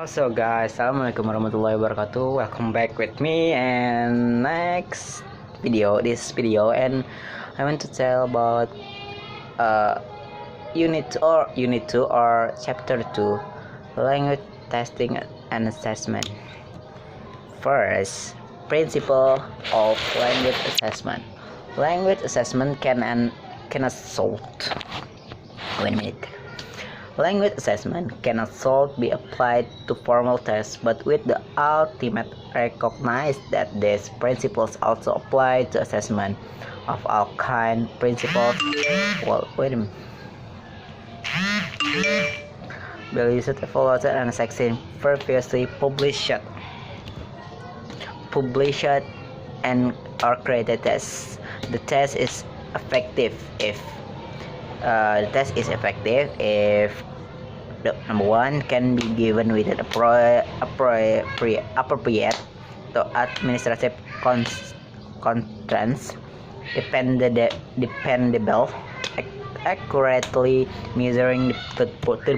Also guys, assalamualaikum warahmatullahi wabarakatuh. Welcome back with me and this video, and I want to tell about unit 2 or chapter 2, language testing and assessment. First, principle of language assessment. Language assessment cannot solve. Wait a minute. Language assessment cannot solely be applied to formal tests, but with the ultimate recognize that these principles also apply to assessment of all kinds. Principles values evaluated and assessed previously published and or created tests. The test is effective if the number one can be given with an appropriate to administrative constraints, dependable, accurately measuring the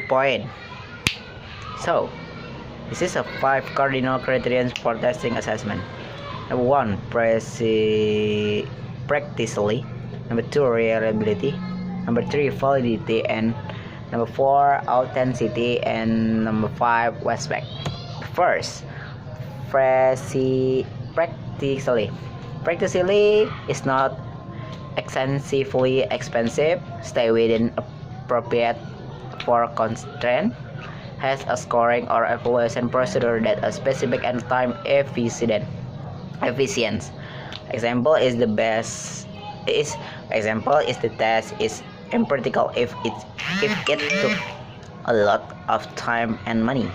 point. So, this is a 5 cardinal criteria for testing assessment. Number 1, practically. Number 2, reliability. Number 3, validity, and number 4, authenticity, and number 5, respect. First, practically. Practically is not excessively expensive, stay within appropriate for constraint, has a scoring or evaluation procedure that is specific and time efficient. Example is the test is impractical if it took a lot of time and money.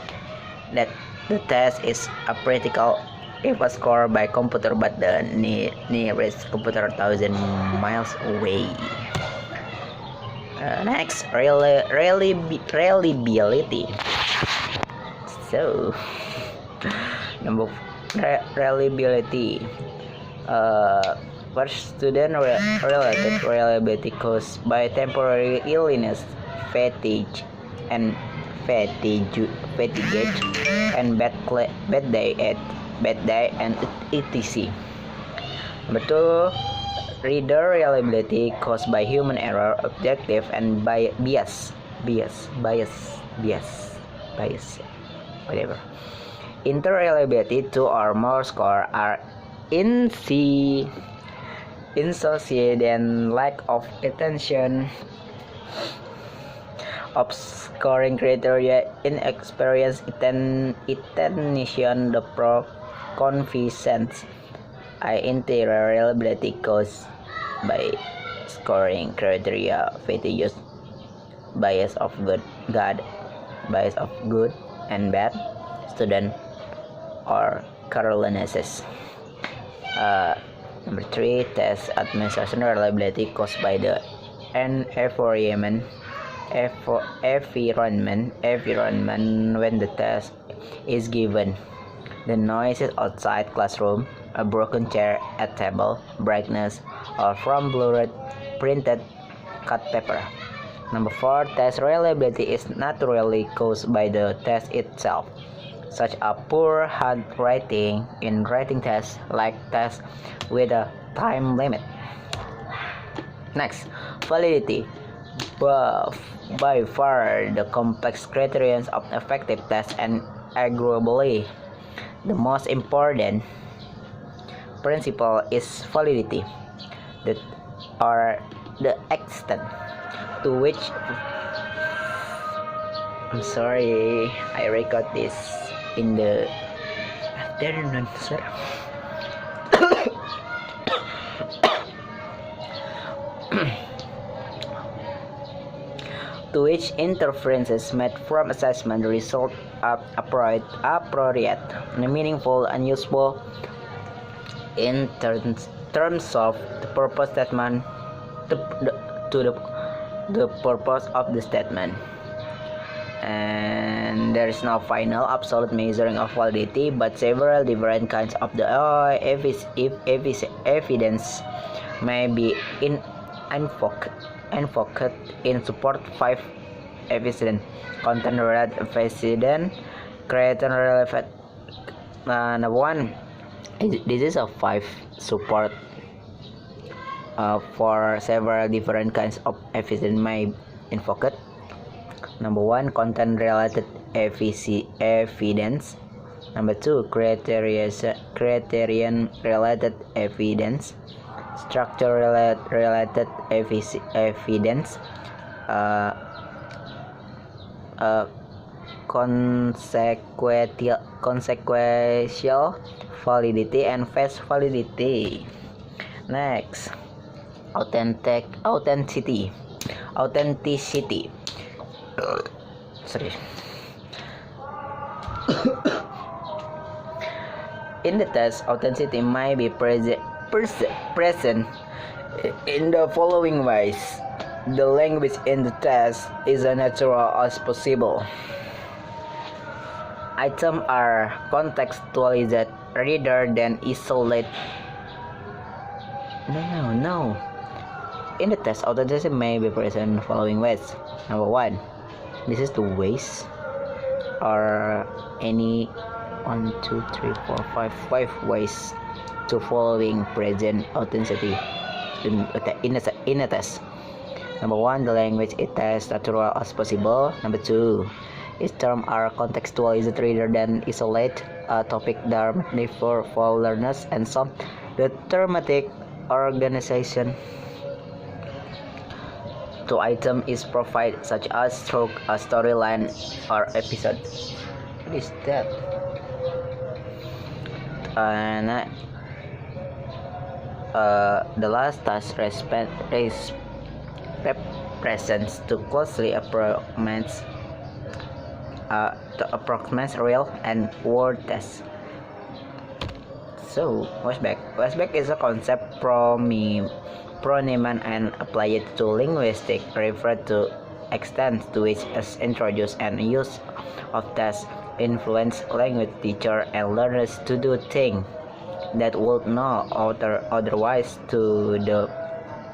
That the test is practical if a score by computer, but the nearest computer 1,000 miles away. Next, reliability. So, number reliability. First, student-related reliability caused by temporary illness, fatigue, and bad day, and etc. Number 2, reader reliability caused by human error, objective, and bias, whatever. Interreliability, 2 or more score are insufficient and lack of attention of scoring criteria, inexperience, attention, the confidence. Interreliability caused by scoring criteria, fatigue, bias of good and bad student, or carelessness. Number 3, test administration reliability caused by the environment when the test is given. The noises outside classroom, a broken chair at table, brightness, or from blurred printed cut paper. Number 4, test reliability is naturally caused by the test itself, such as poor handwriting in writing tests, like tests with a time limit. Next, validity. By far the complex criterion of effective tests, and arguably the most important principle is validity, that are the extent to which I record this in the afternoon, sir. To which interferences made from assessment result are appropriate, meaningful, and useful in terms of the purpose statement, the purpose of the statement. And there is no final absolute measuring of validity, but several different kinds of the evidence may be invoked in support 5 evidence content red evidence create and relevant. Number one, this is a 5 support for several different kinds of evidence may invoked. Number one, content related evidence. Number two, criterion related evidence, structure related evidence, consequential validity, and face validity. Next, authenticity. Sorry. In the test, authenticity may be present in the following ways. The language in the test is as natural as possible. Items are contextualized rather than isolated. No. In the test, authenticity may be present in the following ways. Number one, this is the ways, or any 1, 2, 3, 4, 5 ways to following present authenticity in a test. Number one, the language is as natural as possible. Number two, its terms are contextualized rather than isolated. Topic term for learners and some the thematic organization to item is provided, such as through a storyline or episode. What is that? And the last task represents to closely approximates real and word test. So, flashback is a concept from Neiman and applied to linguistics, refer to extent to which is introduced and use of tests influence language teacher and learners to do things that would not otherwise to the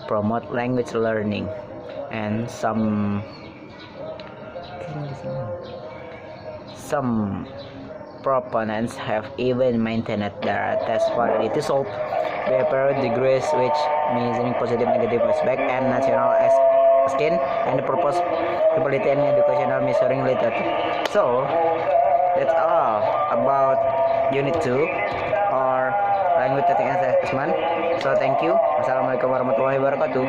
promote language learning. And some proponents have even maintained their test validity solved by degrees which measuring positive negative feedback and national skin and the purpose ability and educational measuring literature. So that's all about unit 2 or language testing and assessment. So thank you. Wassalamualaikum warahmatullahi wabarakatuh.